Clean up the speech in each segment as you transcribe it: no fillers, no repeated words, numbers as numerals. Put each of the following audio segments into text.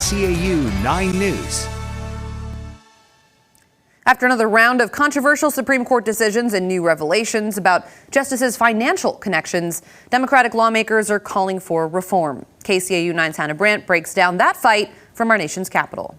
KCAU 9 News. After another round of controversial Supreme Court decisions and new revelations about justices' financial connections, Democratic lawmakers are calling for reform. KCAU 9's Hannah Brandt breaks down that fight from our nation's capital.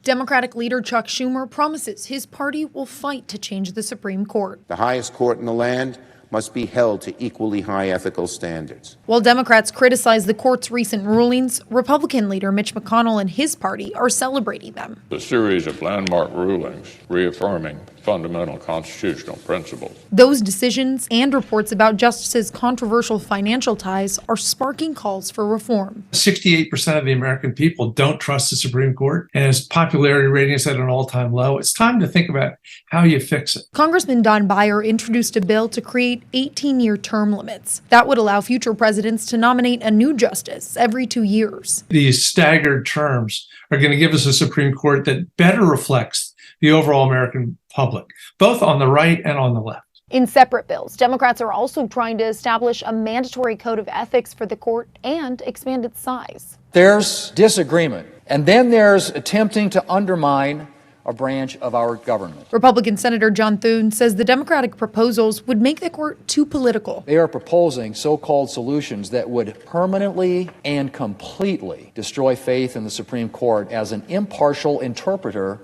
Democratic leader Chuck Schumer promises his party will fight to change the Supreme Court. The highest court in the land must be held to equally high ethical standards. While Democrats criticize the court's recent rulings, Republican leader Mitch McConnell and his party are celebrating them. A series of landmark rulings reaffirming fundamental constitutional principles. Those decisions and reports about justices' controversial financial ties are sparking calls for reform. 68% of the American people don't trust the Supreme Court, and its popularity rating is at an all-time low. It's time to think about how you fix it. Congressman Don Beyer introduced a bill to create 18-year term limits. That would allow future presidents to nominate a new justice every 2 years. These staggered terms are going to give us a Supreme Court that better reflects the overall American public, both on the right and on the left. In separate bills, Democrats are also trying to establish a mandatory code of ethics for the court and expand its size. There's disagreement, and then there's attempting to undermine a branch of our government. Republican Senator John Thune says the Democratic proposals would make the court too political. They are proposing so-called solutions that would permanently and completely destroy faith in the Supreme Court as an impartial interpreter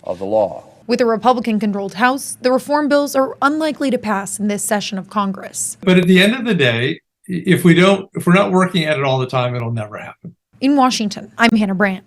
of the law. With a Republican-controlled House, the reform bills are unlikely to pass in this session of Congress. But at the end of the day, if we're not working at it all the time, it'll never happen. In Washington, I'm Hannah Brandt.